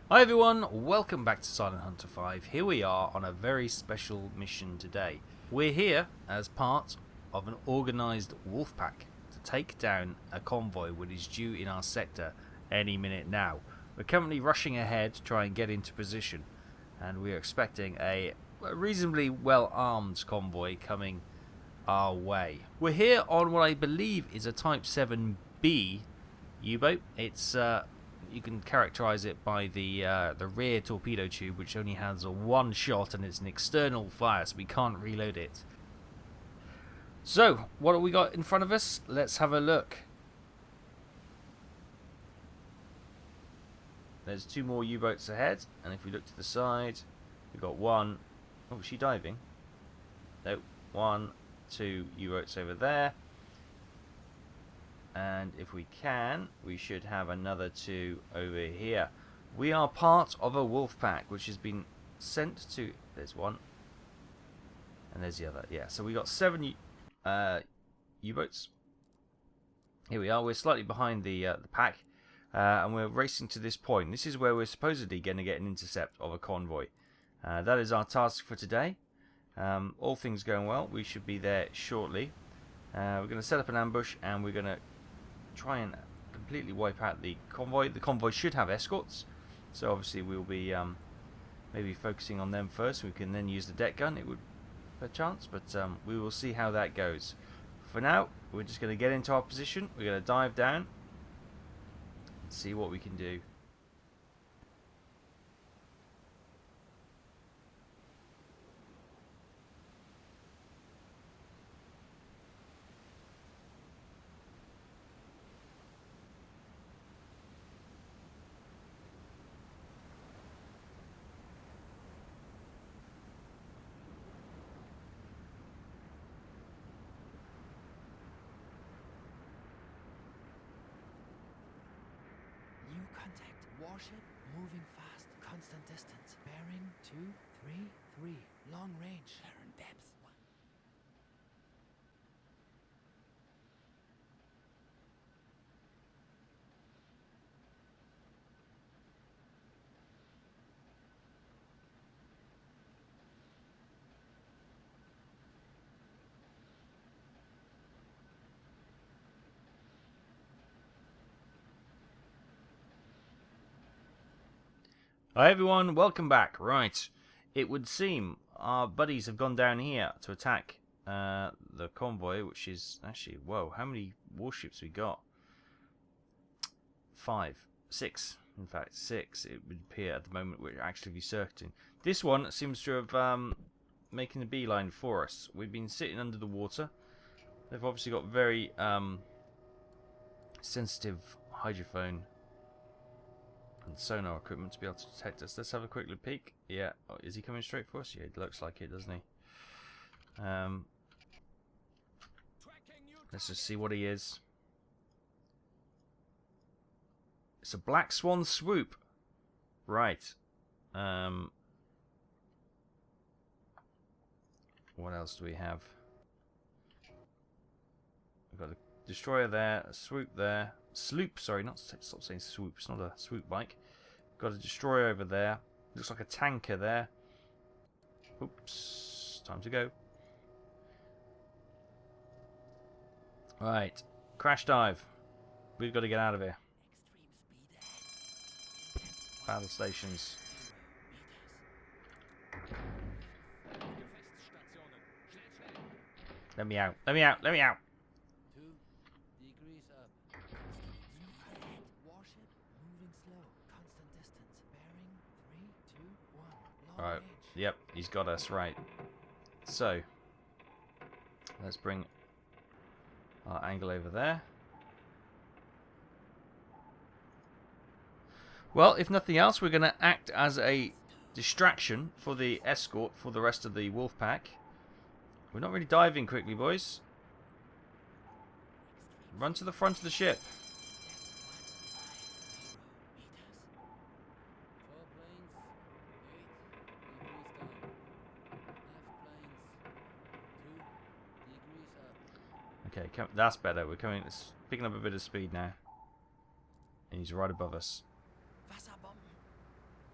Hi everyone, welcome back to Silent Hunter 5. Here we are on a very special mission today. We're here as part of an organised Wolfpack to take down a convoy which is due in our sector any minute now. We're currently rushing ahead to try and get into position, and we're expecting a reasonably well armed convoy coming our way. We're here on what I believe is a Type 7B U-boat. It's you can characterize it by the rear torpedo tube, which only has a one shot and it's an external fire, so we can't reload it. So, what have we got in front of us? Let's have a look. There's two more U-boats ahead, and if we look to the side, we've got one. Oh, is she diving? Nope. One, two U-boats over there. And if we can, we should have another two over here. We are part of a Wolfpack, which has been sent to... There's one. And there's the other. Yeah, so we got 7 U-boats. Here we are. We're slightly behind the pack. And we're racing to this point. This is where we're supposedly going to get an intercept of a convoy. That is our task for today. All things going well, we should be there shortly. We're going to set up an ambush, and we're going to try and completely wipe out the convoy. The convoy should have escorts, so obviously we'll be maybe focusing on them first. We can then use the deck gun, it would per chance, but we will see how that goes. For now, we're just going to get into our position. We're going to dive down and see what we can do. Contact. Warship moving fast. Constant distance. Bearing 233. Long range. Current depth. Hi everyone, welcome back. Right, it would seem our buddies have gone down here to attack the convoy, which is actually, whoa, how many warships we got? 5, 6, in fact 6 it would appear at the moment. We're actually circuiting. This one seems to have making a beeline for us. We've been sitting under the water. They've obviously got very sensitive hydrophone and sonar equipment to be able to detect us. Let's have a quick peek. Yeah, oh, is he coming straight for us? Yeah, it looks like it, doesn't he? Let's just see what he is. It's a Black Swan swoop. Right. What else do we have? We've got a destroyer there, a swoop there. Sloop, sorry, stop saying swoop. It's not a swoop bike. Got a destroyer over there. Looks like a tanker there. Oops, time to go. Right, crash dive. We've got to get out of here. Battle stations. Let me out. Let me out. Let me out. Alright, yep, he's got us, right. So, let's bring our angle over there. Well, if nothing else, we're going to act as a distraction for the escort for the rest of the Wolfpack. We're not really diving quickly, boys. Run to the front of the ship. Okay, that's better. We're coming. It's picking up a bit of speed now. And he's right above us. Two degrees up. Left planes. 2 degrees up. Left planes. 2 degrees up. Okay, that's better. We're coming. It's picking up a bit of speed now. And he's right above us. Picking up a bit of speed now. Okay, that's better. We're coming. It's picking up a bit of speed now.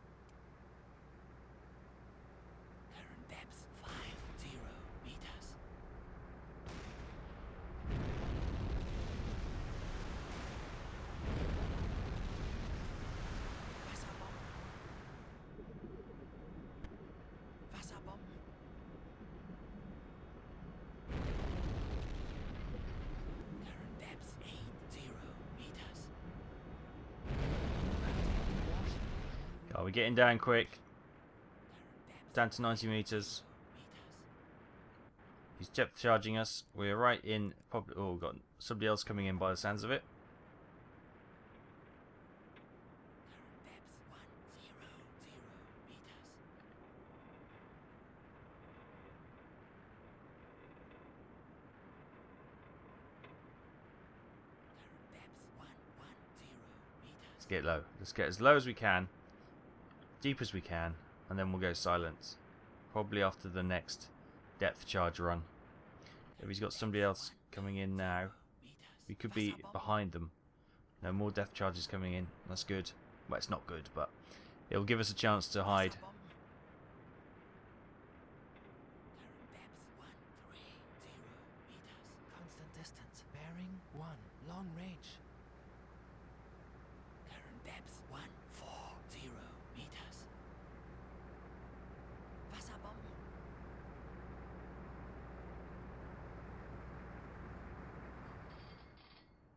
Are we getting down quick? Down to 90 meters. He's depth charging us. We're right in. Probably. Oh, we've got somebody else coming in by the sounds of it. Let's get low. Let's get as low as we can, deep as we can, and then we'll go silent. Probably after the next depth charge run. If he's got somebody else coming in now, we could be behind them. No more depth charges coming in. That's good. Well, it's not good, but it'll give us a chance to hide. Constant distance. Bearing 1. Long range. Current depth 140 meters. Wasserbomben.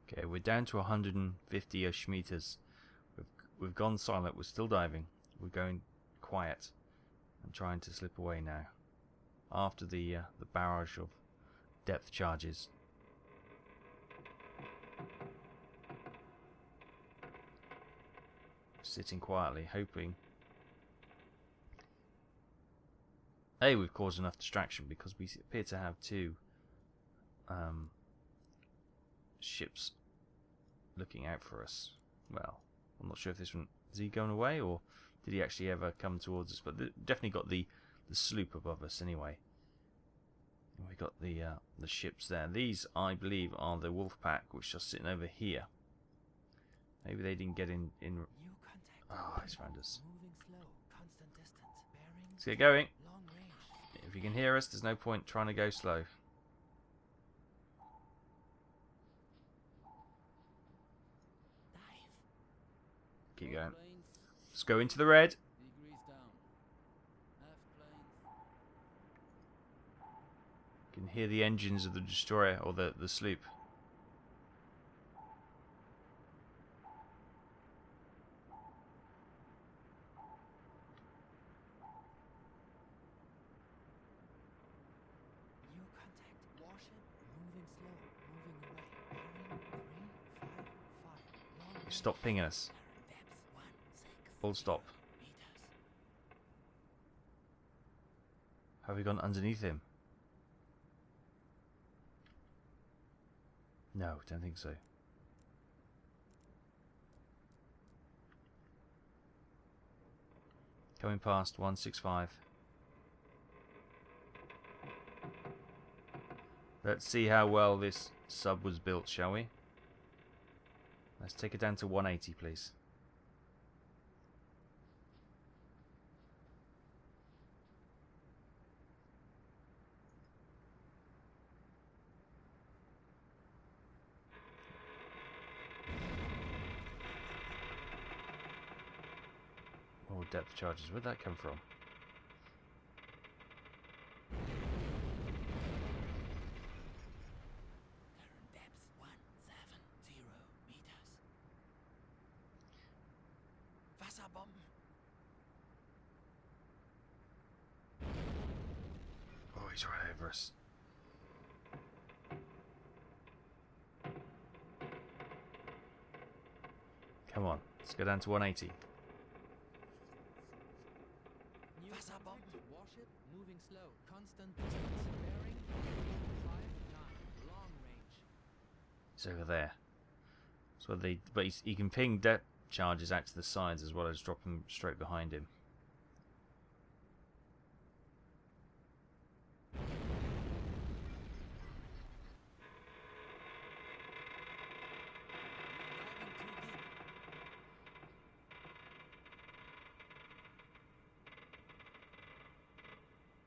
Okay, we're down to 150-ish meters. We've gone silent. We're still diving. We're going quiet and trying to slip away now. After the barrage of depth charges. Sitting quietly, hoping. We've caused enough distraction because we appear to have two ships looking out for us. Well, I'm not sure if this one is he going away or did he actually ever come towards us, but definitely got the sloop above us anyway. And we got the ships there. These, I believe, are the Wolfpack, which are sitting over here. Maybe they didn't get in. Oh, he's found us. Let's get going. If you can hear us, there's no point trying to go slow. Keep going. Let's go into the red. You can hear the engines of the destroyer or the sloop. Stop pinging us. Full stop. Have we gone underneath him? No, don't think so. Coming past 165. Let's see how well this sub was built, shall we? Let's take it down to 180, please. Oh, depth charges. Where'd that come from? Oh, he's right over us. Come on, let's go down to 180. Warship moving slow. Constant distance. Bearing 59. Long range. He's over there. So but he can ping depth charges out to the sides as well as drop them straight behind him.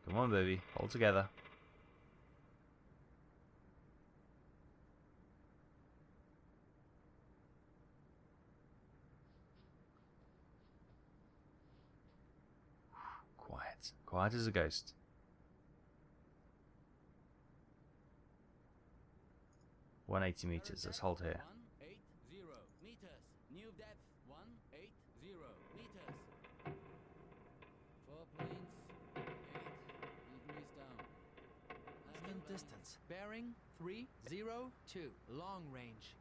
Come on, baby. Hold together. Quiet. Quiet as a ghost. $180 meters. Let's hold here. 180 meters. New depth 180 meters. distance. Bearing 302. Long range.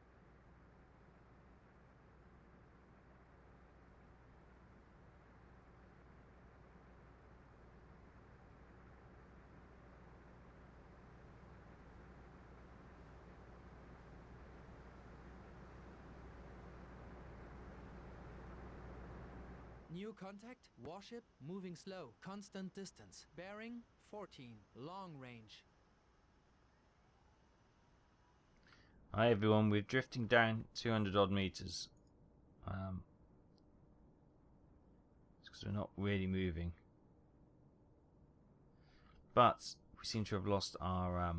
New contact. Warship moving slow. Constant distance. Bearing 14. Long range. Hi everyone, we're drifting down 200 odd meters. Because we're not really moving. But we seem to have lost our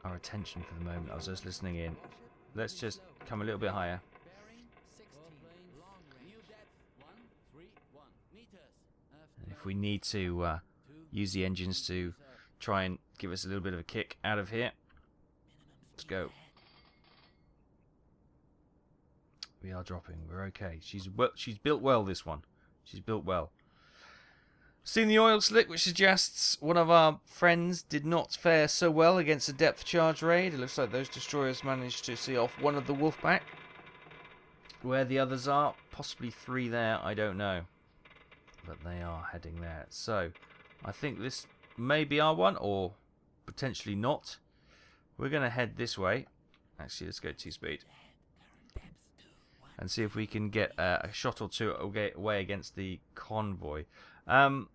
attention for the moment. I was just listening in. Let's just come a little bit higher. And if we need to use the engines to try and give us a little bit of a kick out of here, let's go. We are dropping. We're okay. She's built well, this one. She's built well. Seen the oil slick, which suggests one of our friends did not fare so well against a depth charge raid. It looks like those destroyers managed to see off one of the Wolfpack. Where the others are, possibly 3 there, I don't know. But they are heading there. So, I think this may be our one, or potentially not. We're going to head this way. Actually, let's go 2 speed. And see if we can get a shot or two away against the convoy. Oh,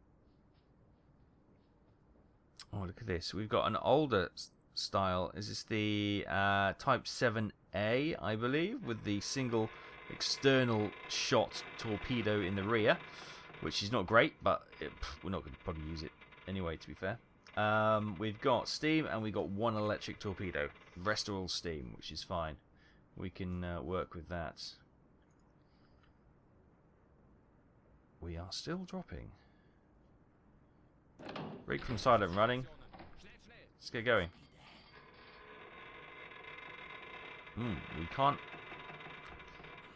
look at this. We've got an older style. Is this the Type 7A, I believe, with the single external shot torpedo in the rear, which is not great, but we're not going to probably use it anyway, to be fair. We've got steam, and we've got 1 electric torpedo. The rest are all steam, which is fine. We can work with that. We are still dropping. Rig from silent running. Let's get going. We can't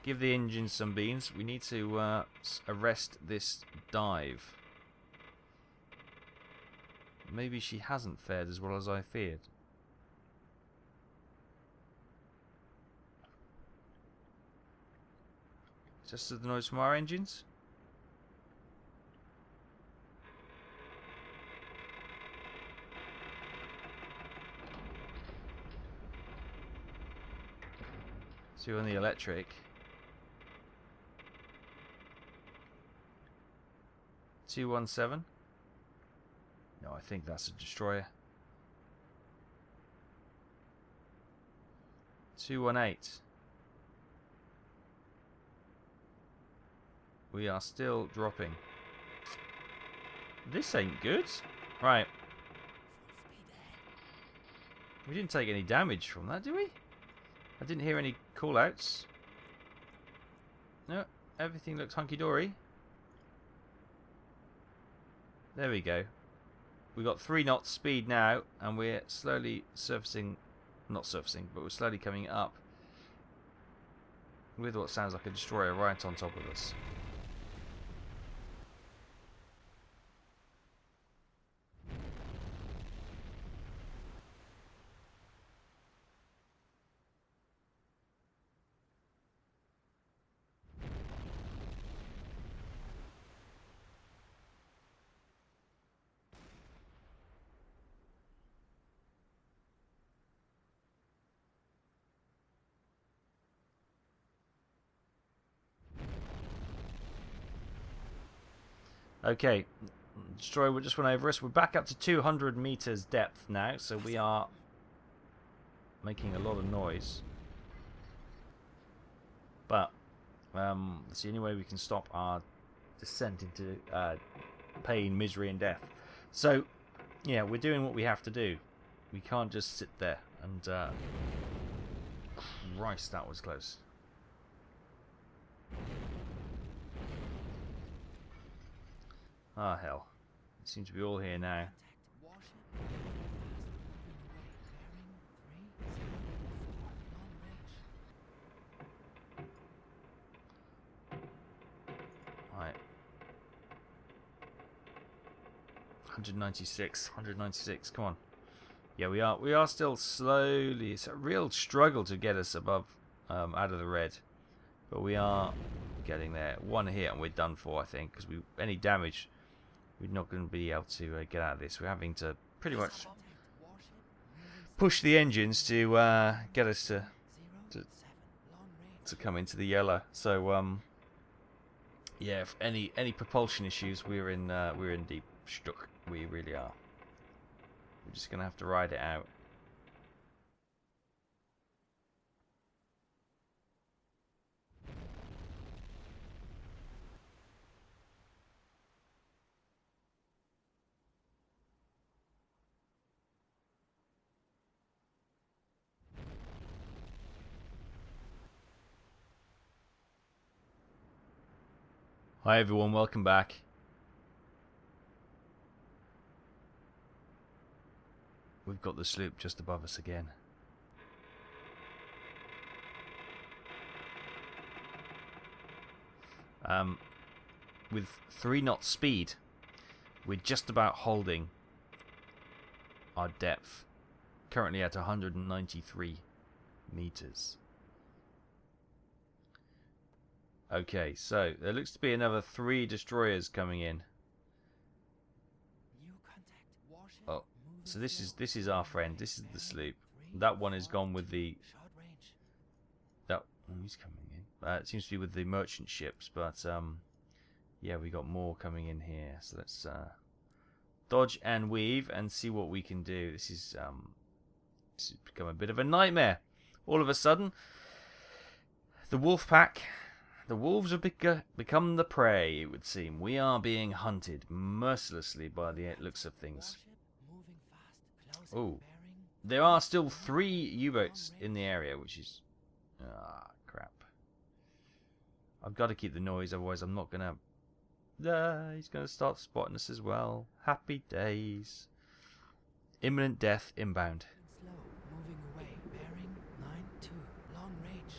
give the engine some beans. We need to arrest this dive. Maybe she hasn't fared as well as I feared. Just the noise from our engines. So on the electric. 217. No, I think that's a destroyer. 218. We are still dropping. This ain't good. Right. We didn't take any damage from that, did we? I didn't hear any call-outs. No, everything looks hunky-dory. There we go. We got 3 knots speed now, and we're slowly surfacing, not surfacing, but we're slowly coming up with what sounds like a destroyer right on top of us. Okay, destroyer just went over us. We're back up to 200 meters depth now, so we are making a lot of noise. But it's the only way we can stop our descent into pain, misery, and death. So, yeah, we're doing what we have to do. We can't just sit there and... Christ, that was close. Ah, hell. It seems to be all here now. Right. 196, 196. Come on. Yeah, we are still slowly. It's a real struggle to get us above, out of the red, but we are getting there. One hit and we're done for, I think, because any damage, we're not going to be able to get out of this. We're having to pretty much push the engines to get us to come into the yellow. So yeah, if any propulsion issues, we're in deep stuck. We really are. We're just gonna have to ride it out. Hi everyone, welcome back. We've got the sloop just above us again. With 3 knots speed, we're just about holding our depth. Currently at 193 meters. Okay, so there looks to be another 3 destroyers coming in. Oh, so this is our friend. This is the sloop. That one is gone with the. He's coming in. It seems to be with the merchant ships, but yeah, we got more coming in here. So let's dodge and weave and see what we can do. This has become a bit of a nightmare. All of a sudden, the Wolfpack. The wolves have become the prey, it would seem. We are being hunted mercilessly by the looks of things. Oh, there are still 3 U-boats in the area, which is... Ah, crap. I've got to keep the noise, otherwise I'm not going to... he's going to start spotting us as well. Happy days. Imminent death inbound. Moving away, bearing 9-2, long range.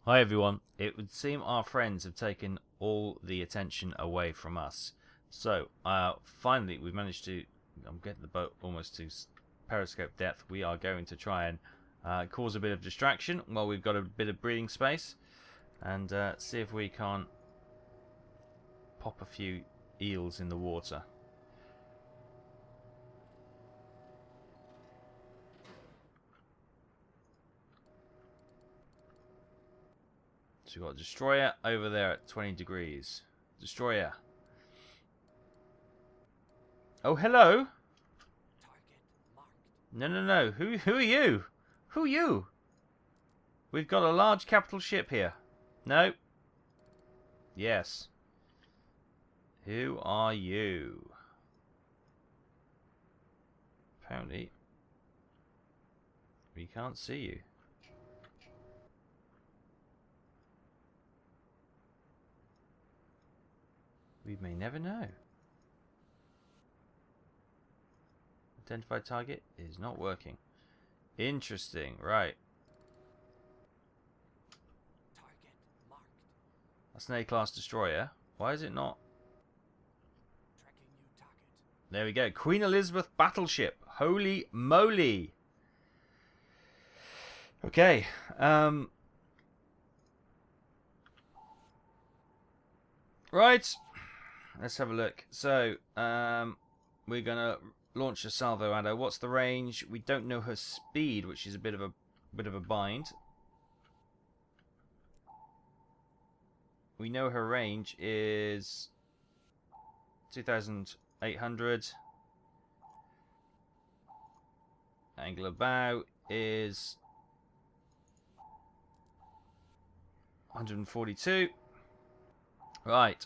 Hi everyone. It would seem our friends have taken all the attention away from us. So, finally we've managed to... I'm getting the boat almost to periscope depth. We are going to try and cause a bit of distraction while we've got a bit of breathing space. And see if we can't pop a few eels in the water. So we've got a destroyer over there at 20 degrees. Destroyer. Oh, hello. No. Who are you? Who are you? We've got a large capital ship here. No. Yes. Who are you? Apparently, we can't see you. We may never know. Identify target is not working. Interesting, right. Target marked. That's an A-class destroyer. Why is it not? Tracking new target. There we go. Queen Elizabeth battleship. Holy moly. Okay. Right. Let's have a look. So, we're going to launch a salvo arrow. What's the range? We don't know her speed, which is a bit of a bind. We know her range is 2,800. Angle of bow is 142. Right.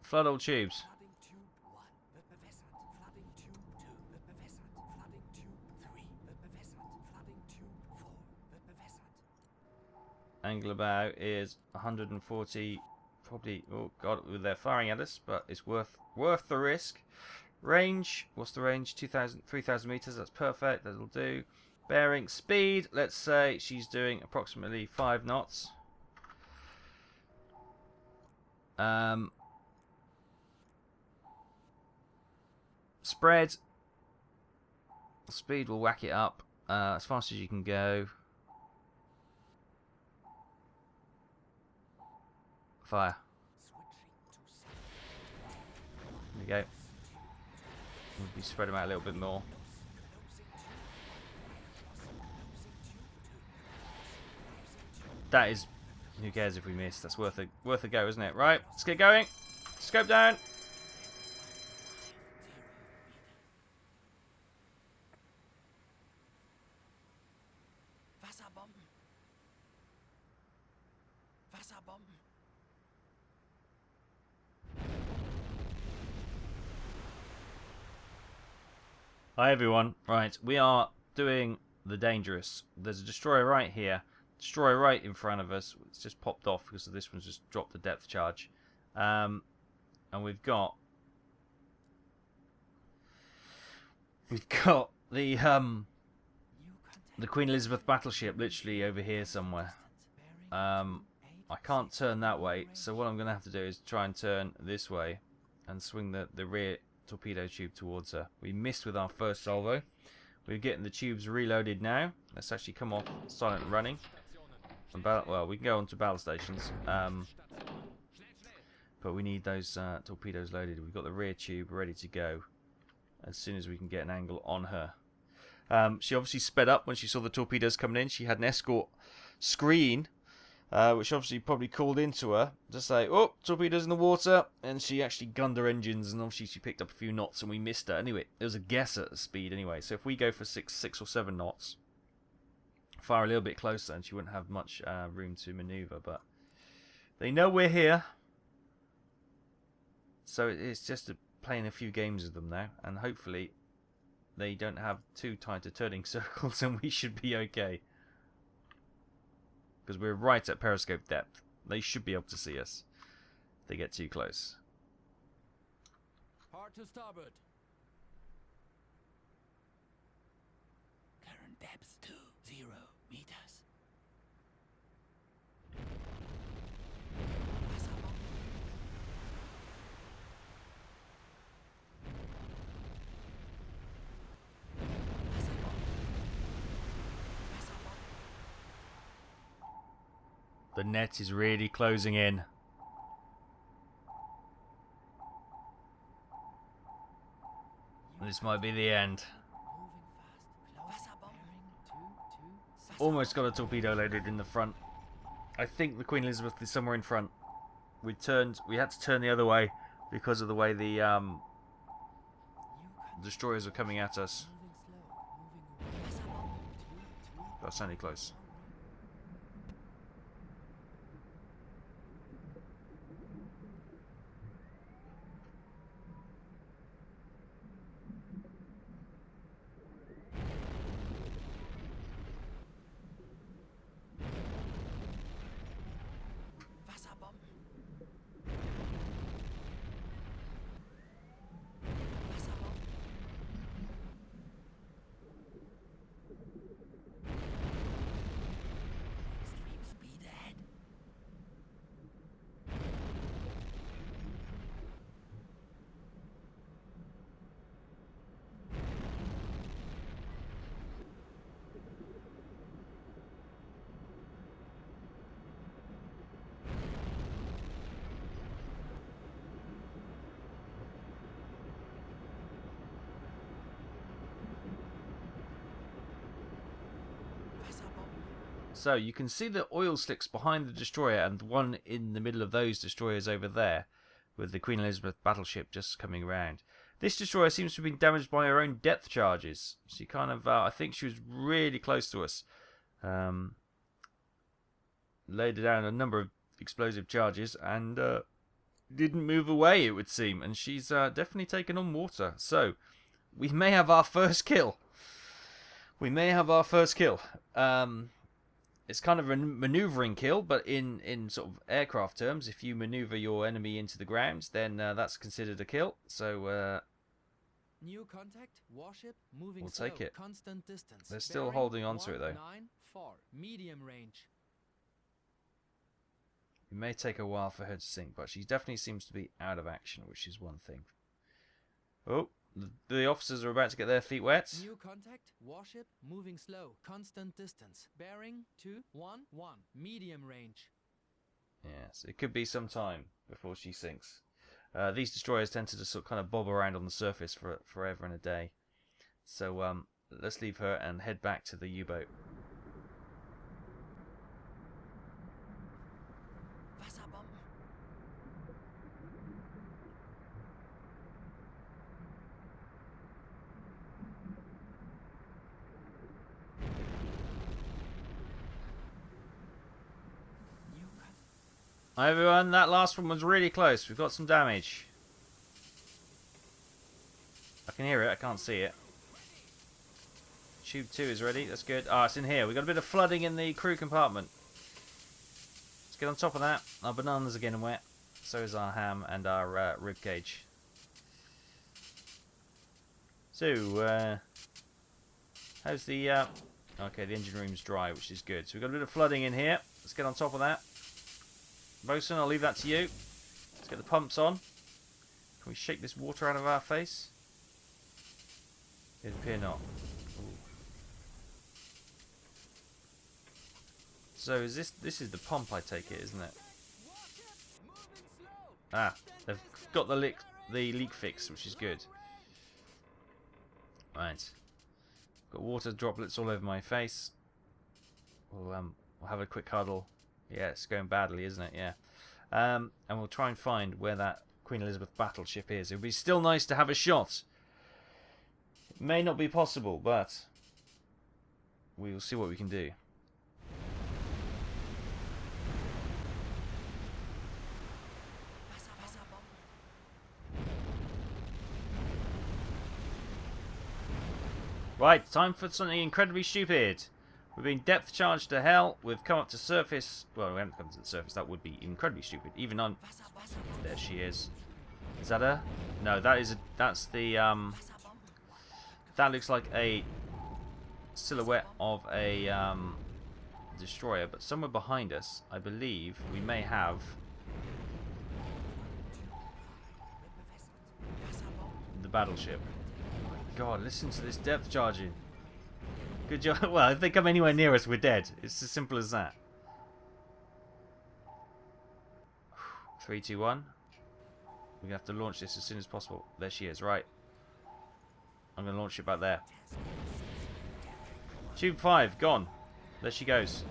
Flood all tubes. Flooding tube 1, bewässert. Flooding tube 2, bewässert. Flooding tube 3, bewässert. Flooding tube 4, bewässert. Angle of bow is 144. probably... Oh, God, they're firing at us, but it's worth the risk. Range. What's the range? 3,000 meters. That's perfect. That'll do. Bearing. Speed. Let's say she's doing approximately 5 knots. Spread. Speed will whack it up as fast as you can go. Fire. There we go. We'll be spread them out a little bit more. That is... Who cares if we miss? That's worth a go, isn't it? Right, let's get going. Scope down. Wasserbomben. Wasserbomben. Hi everyone. Right, we are doing the dangerous. There's a destroyer right here. Destroyer right in front of us. It's just popped off because this one's just dropped the depth charge. And we've got the Queen Elizabeth battleship literally over here somewhere. I can't turn that way, so what I'm going to have to do is try and turn this way and swing the rear torpedo tube towards her. We missed with our first salvo. We're getting the tubes reloaded now. Let's actually come off silent running. Well, we can go on to battle stations, but we need those torpedoes loaded. We've got the rear tube ready to go as soon as we can get an angle on her. She obviously sped up when she saw the torpedoes coming in. She had an escort screen, which obviously probably called into her to say, oh, torpedoes in the water, and she actually gunned her engines, and obviously she picked up a few knots and we missed her. Anyway, it was a guess at the speed anyway, so if we go for 6 or 7 knots, fire a little bit closer, and she wouldn't have much room to maneuver, but they know we're here, so it's just playing a few games with them now, and hopefully they don't have too tight a turning circles, and we should be okay. Because we're right at periscope depth. They should be able to see us if they get too close. Hard to starboard. Current depth to 0 meters. Wasserbomben. The net is really closing in. This might be the end. Almost got a torpedo loaded in the front. I think the Queen Elizabeth is somewhere in front. We had to turn the other way because of the way the destroyers were coming at us. That's only close. So you can see the oil slicks behind the destroyer and the one in the middle of those destroyers over there with the Queen Elizabeth battleship just coming around. This destroyer seems to have been damaged by her own depth charges. She kind of, I think she was really close to us. Laid down a number of explosive charges and didn't move away, it would seem. And she's definitely taken on water. So we may have our first kill. We may have our first kill. It's kind of a maneuvering kill, but in sort of aircraft terms, if you maneuver your enemy into the ground, then that's considered a kill. So New contact. Warship moving we'll slow. take it. Constant distance. They're still Bearing holding on to it, though. 194. Medium range. It may take a while for her to sink, but she definitely seems to be out of action, which is one thing. Oh, the officers are about to get their feet wet. New contact. Warship moving slow. Constant distance. Bearing 211. Medium range. Yes, it could be some time before she sinks. These destroyers tend to just sort of kind of bob around on the surface for forever and a day. So let's leave her and head back to the U-boat. Wasserbomben. New contact. Hi everyone, that last one was really close. We've got some damage. I can hear it, I can't see it. Tube 2 is ready, that's good. Ah, it's in here. We've got a bit of flooding in the crew compartment. Let's get on top of that. Our bananas are getting wet. So is our ham and our rib cage. So, how's the... okay, the engine room's dry, which is good. So we've got a bit of flooding in here. Let's get on top of that. Bosun, I'll leave that to you. Let's get the pumps on. Can we shake this water out of our face? It appear not. Ooh. So is this is the pump, I take it, isn't it? Ah, they've got the leak fixed, which is good. Right. Got water droplets all over my face. We'll have a quick huddle. Yeah, it's going badly, isn't it? Yeah. And we'll try and find where that Queen Elizabeth battleship is. It would be still nice to have a shot. It may not be possible, but we will see what we can do. Right, time for something incredibly stupid. We've been depth charged to hell. We've come up to surface. Well, we haven't come to the surface. That would be incredibly stupid. Even on... There she is. Is that her? No, that's the... That looks like a silhouette of a destroyer. But somewhere behind us, I believe, we may have... the battleship. God, listen to this depth charging. Good job. Well, if they come anywhere near us, we're dead. It's as simple as that. 3, 2, 1. We're going to have to launch this as soon as possible. There she is. Right. I'm going to launch it back there. Tube 5, gone. There she goes.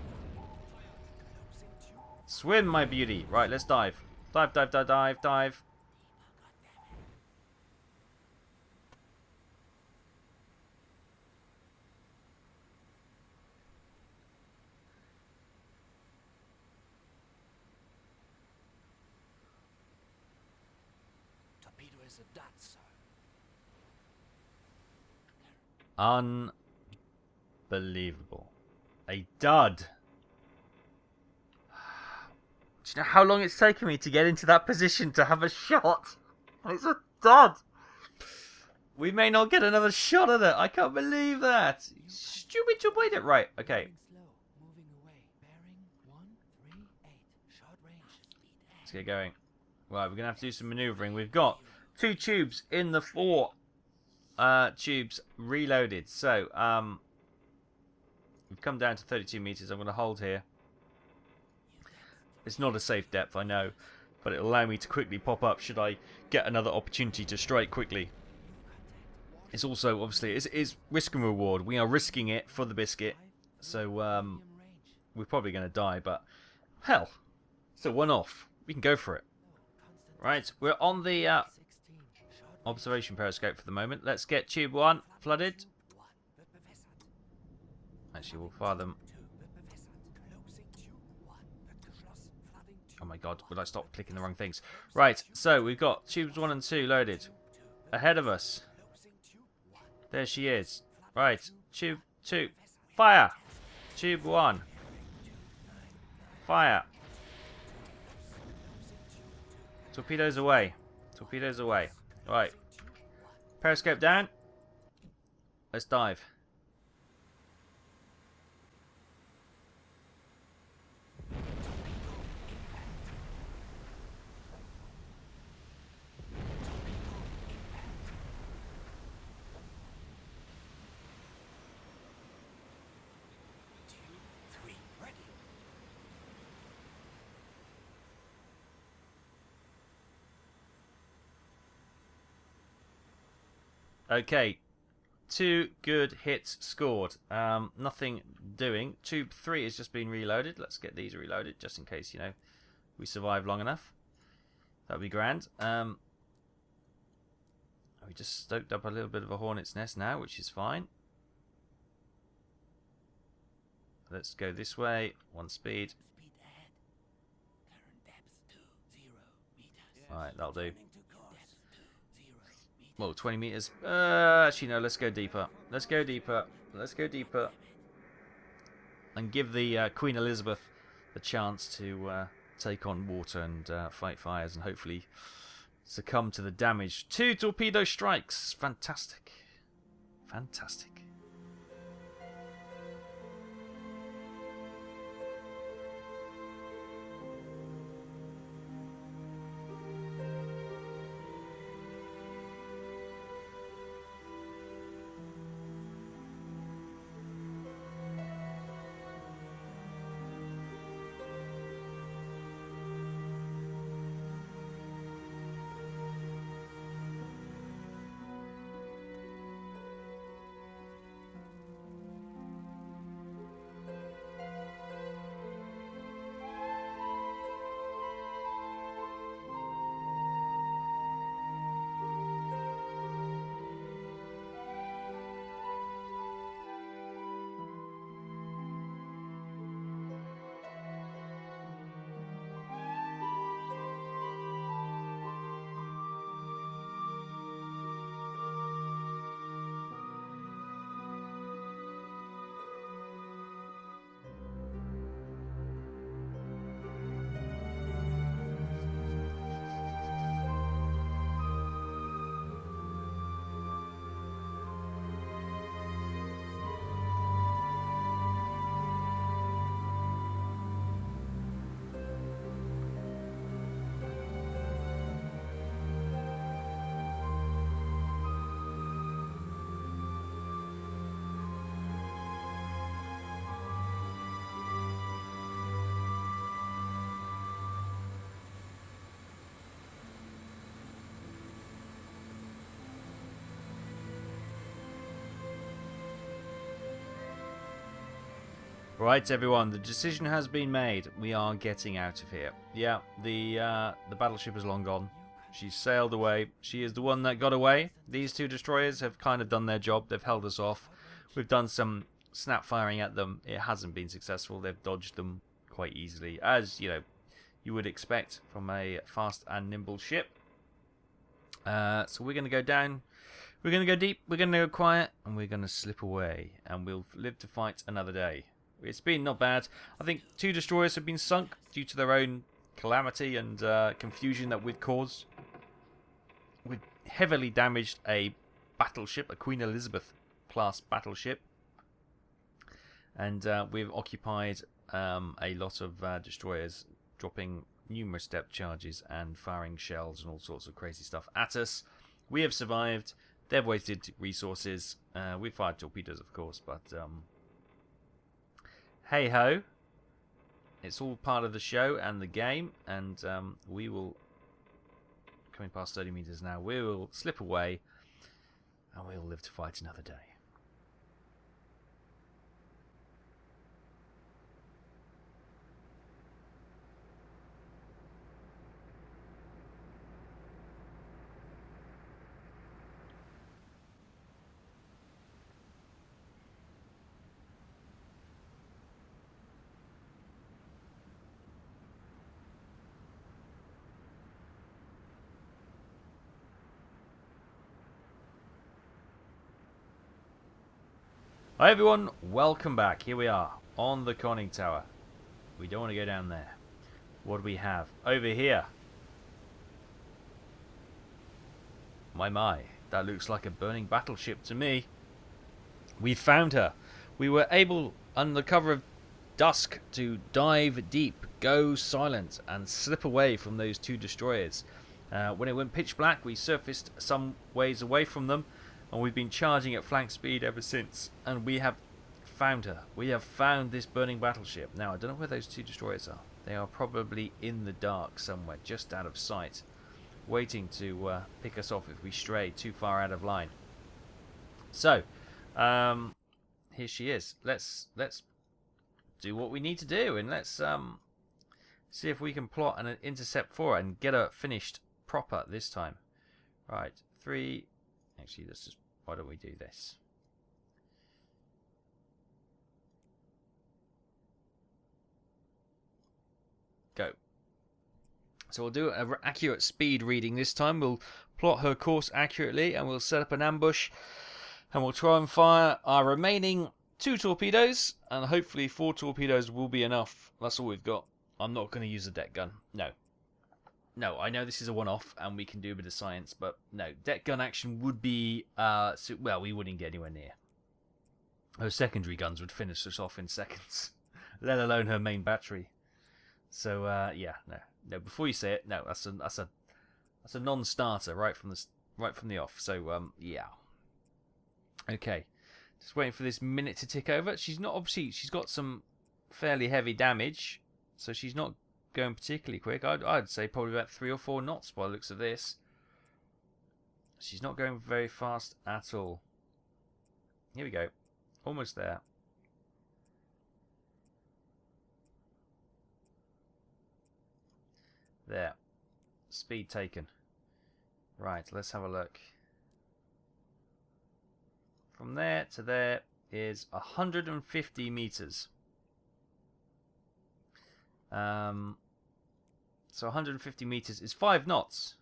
Swim, my beauty. Right, let's dive. Dive, dive, dive, dive, dive. Torpedo is a dud, sir. Unbelievable. A dud. Do you know how long it's taken me to get into that position to have a shot? It's a dud. We may not get another shot at it. I can't believe that. Stupid torpedo. Right, okay. Slow, moving away. Bearing 138. Short range. Let's get going. Right, we're going to have to do some manoeuvring. We've got 2 tubes in the 4 tubes reloaded. So, we've come down to 32 meters. I'm going to hold here. It's not a safe depth, I know, but it'll allow me to quickly pop up should I get another opportunity to strike quickly. It's also, obviously, it's risk and reward. We are risking it for the biscuit, so we're probably going to die, but hell, it's a one-off. We can go for it. Right, we're on the observation periscope for the moment. Let's get tube 1 flooded. Actually, we'll fire them. Oh my god, would I stop clicking the wrong things? Right, so we've got tubes 1 and 2 loaded. Ahead of us. There she is. Right, tube 2. Fire! Tube 1. Fire. Torpedoes away. Torpedoes away. Right. Periscope down. Let's dive. Okay, 2 good hits scored. Nothing doing. Tube 3 has just been reloaded. Let's get these reloaded just in case, you know, we survive long enough. That'd be grand. We just stoked up a little bit of a hornet's nest now, which is fine. Let's go this way. 1 speed. Speed ahead. Current depth 20 meters. Alright, that'll do. Depth 20 meters. Well, 20 meters. Actually, no, let's go deeper. Let's go deeper. Let's go deeper. And give the Queen Elizabeth the chance to take on water and fight fires and hopefully succumb to the damage. 2 torpedo strikes. Fantastic. Fantastic. Right, everyone, the decision has been made. We are getting out of here. Yeah, the battleship is long gone. She's sailed away. She is the one that got away. These 2 destroyers have kind of done their job. They've held us off. We've done some snap firing at them. It hasn't been successful. They've dodged them quite easily, as you know, you would expect from a fast and nimble ship. So we're going to go down. We're going to go deep. We're going to go quiet, and we're going to slip away, and we'll live to fight another day. It's been not bad. I think 2 destroyers have been sunk due to their own calamity and confusion that we've caused. We've heavily damaged a battleship, a Queen Elizabeth class battleship. And we've occupied a lot of destroyers, dropping numerous depth charges and firing shells and all sorts of crazy stuff at us. We have survived. They've wasted resources. We've fired torpedoes, of course, but hey ho, it's all part of the show and the game, and we will, coming past 30 meters now, we will slip away and we'll live to fight another day. Hi everyone, welcome back. Here we are on the conning tower. We don't want to go down there. What do we have? Over here. My. That looks like a burning battleship to me. We found her. We were able, under cover of dusk, to dive deep, go silent, and slip away from those two destroyers. When it went pitch black, we surfaced some ways away from them, and we've been charging at flank speed ever since. And we have found her. We have found this burning battleship. Now, I don't know where those two destroyers are. They are probably in the dark somewhere, just out of sight, waiting to pick us off if we stray too far out of line. So, here she is. Let's do what we need to do, and let's see if we can plot an intercept for her and get her finished proper this time. Right, 3. Actually, let's just. Why don't we do this? Go. So we'll do an accurate speed reading this time. We'll plot her course accurately, and we'll set up an ambush, and we'll try and fire our remaining 2 torpedoes, and hopefully 4 torpedoes will be enough. That's all we've got. I'm not going to use a deck gun. No, I know this is a one-off, and we can do a bit of science, but no, deck gun action would be, well, we wouldn't get anywhere near. Her secondary guns would finish us off in seconds, let alone her main battery. So, yeah, no. Before you say it, no, that's a non-starter right from the off. So, yeah. Okay, just waiting for this minute to tick over. She's got some fairly heavy damage, so she's not going particularly quick. I'd say probably about 3 or 4 knots by the looks of this. She's not going very fast at all. Here we go, almost there. There. Speed taken. Right, let's have a look. From there to there is 150 meters. So 150 meters is 5 knots.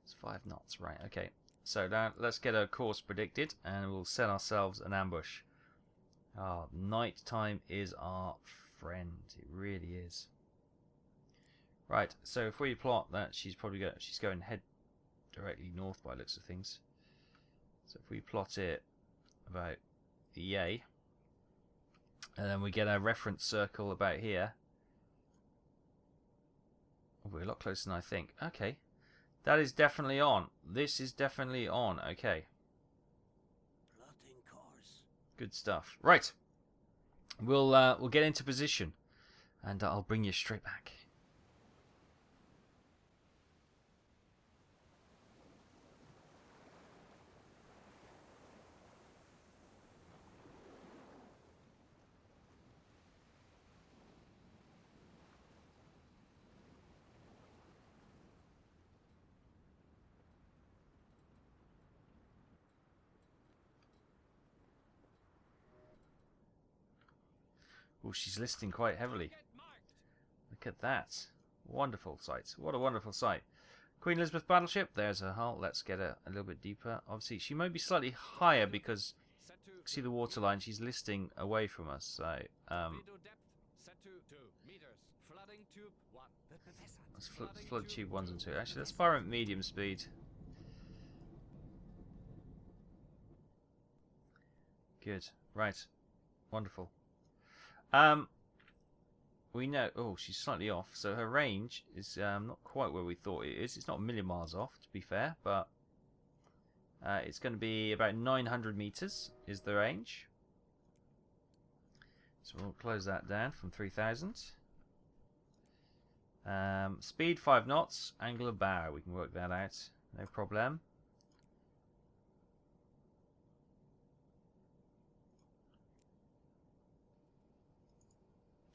It's 5 knots, right, okay. So now let's get a course predicted, and we'll set ourselves an ambush. Night time is our friend. It really is. Right, so if we plot that she's going head directly north by looks of things. So if we plot it about yay, and then we get a reference circle about here. Oh, we're a lot closer than I think. Okay, that is definitely on. This is definitely on. Okay, good stuff. Right, we'll get into position, and I'll bring you straight back. Oh, she's listing quite heavily. Look at that. Wonderful sight. What a wonderful sight. Queen Elizabeth battleship. There's her hull. Let's get her a little bit deeper. Obviously, she might be slightly higher because see the waterline. She's listing away from us. So, let's flood tube 1s and 2. Actually, let's fire at medium speed. Good. Right. Wonderful. We know. Oh, she's slightly off. So her range is not quite where we thought it is. It's not a million miles off, to be fair, but it's going to be about 900 meters is the range. So we'll close that down from 3,000. Speed 5 knots. Angle of bow. We can work that out. No problem.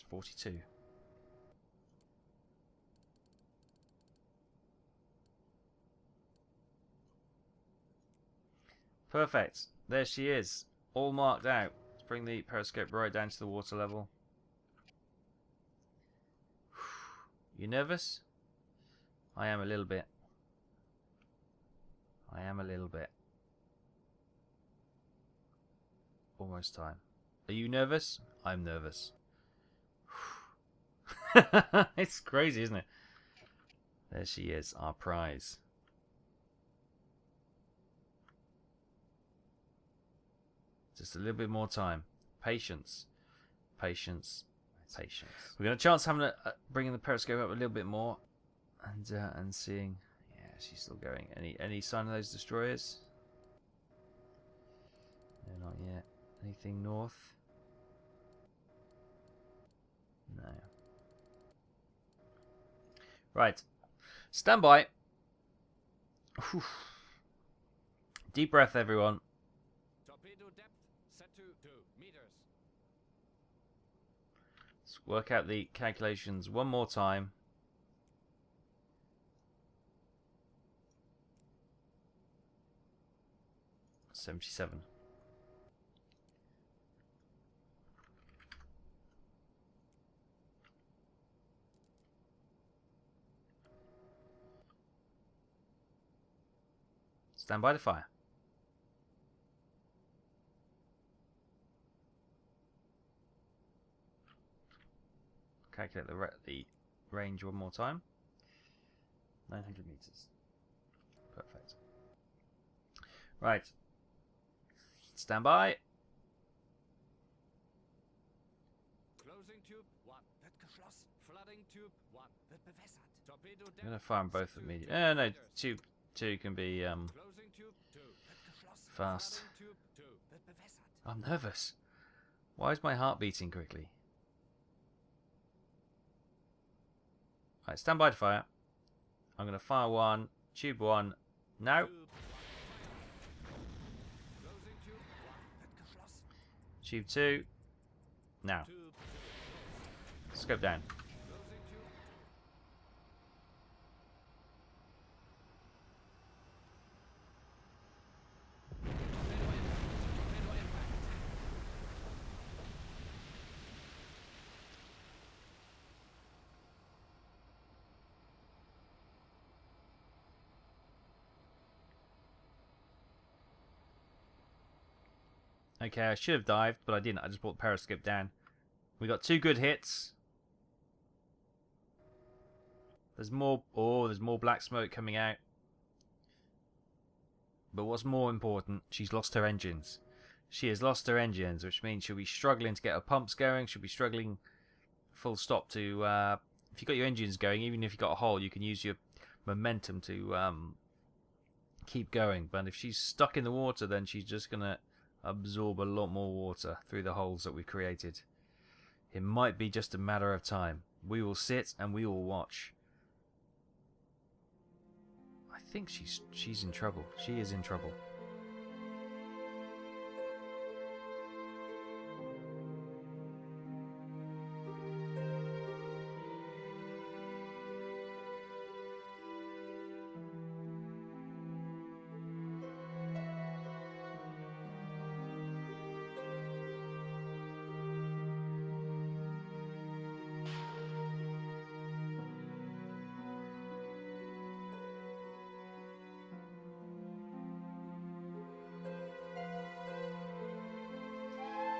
42. Perfect. There she is. All marked out. Let's bring the periscope right down to the water level. You nervous? I am a little bit. I am a little bit. Almost time. Are you nervous? I'm nervous. It's crazy, isn't it? There she is, our prize. Just a little bit more time. Patience. Patience. Patience. We're going to chance having bringing the periscope up a little bit more and seeing. Yeah, she's still going. Any sign of those destroyers? No, not yet. Anything north? No. Right. Stand by. Whew. Deep breath, everyone. Torpedo depth set to 2 meters. Let's work out the calculations one more time. $77. Stand by to fire. Calculate the range one more time. 900 meters. Perfect. Right. Stand by. Closing tube 1. Wird geschlossen. Flooding tube 1. Wird bewässert. Torpedo depth. I'm gonna fire them both set to immediately. 2 No, meters. two can be Closing tube 2. Wird geschlossen. fast. Flooding tube 2. Wird bewässert. I'm nervous. Why is my heart beating quickly? Right, stand by to fire. I'm gonna fire one, tube one. Now. Tube 1. Closing tube 1. Wird geschlossen. Tube two. Now. Tube 2. Scope down. Closing tube. Torpedo impact. Okay, I should have dived, but I didn't. I just brought the periscope down. We got 2 good hits. There's more. Oh, there's more black smoke coming out. But what's more important, she's lost her engines. She has lost her engines, which means she'll be struggling to get her pumps going. She'll be struggling, full stop, to... if you've got your engines going, even if you've got a hole, you can use your momentum to keep going. But if she's stuck in the water, then she's just going to absorb a lot more water through the holes that we've created. It might be just a matter of time. We will sit and we will watch. I think she's in trouble. She is in trouble.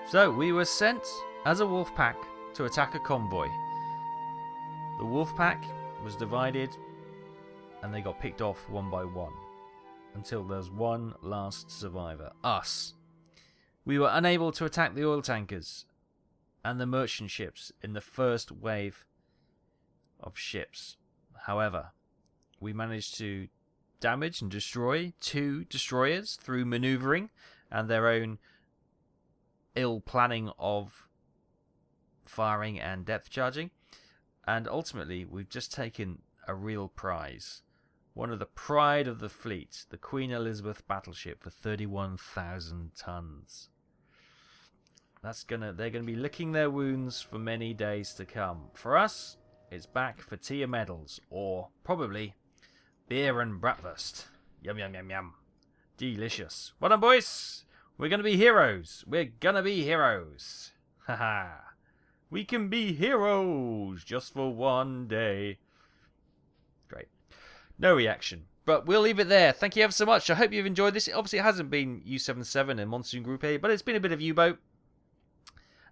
So, we were sent as a Wolfpack to attack a convoy. The Wolfpack was divided and they got picked off one by one until there's one last survivor, us. We were unable to attack the oil tankers and the merchant ships in the first wave of ships. However, we managed to damage and destroy 2 destroyers through maneuvering and their own ill planning of firing and depth charging, and ultimately we've just taken a real prize, one of the pride of the fleet, the Queen Elizabeth battleship, for 31,000 tons. They're gonna be licking their wounds for many days to come. For us, it's back for tea and medals, or probably beer and bratwurst. Yum yum yum yum, delicious. Well done, boys. We're going to be heroes. We're going to be heroes. Haha. We can be heroes just for one day. Great. No reaction. But we'll leave it there. Thank you ever so much. I hope you've enjoyed this. Obviously, it hasn't been U-77 and Monsun Gruppe, but it's been a bit of U-boat.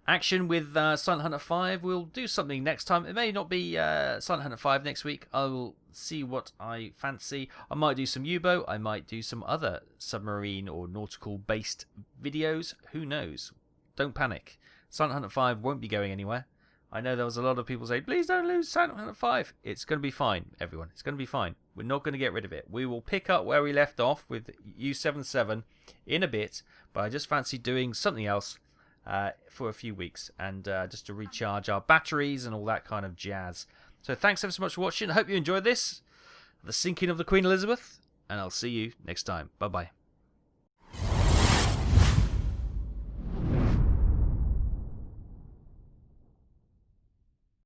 action with Silent Hunter 5. We'll do something next time. It may not be Silent Hunter 5 next week. I will see what I fancy. I might do some U-boat. I might do some other submarine or nautical based videos. Who knows? Don't panic. Silent Hunter 5 won't be going anywhere. I know there was a lot of people saying, please don't lose Silent Hunter 5. It's going to be fine, everyone. It's going to be fine. We're not going to get rid of it. We will pick up where we left off with U77 in a bit, but I just fancy doing something else for a few weeks, and just to recharge our batteries and all that kind of jazz. So thanks ever so much for watching. I hope you enjoyed this, the sinking of the Queen Elizabeth, and I'll see you next time. Bye bye.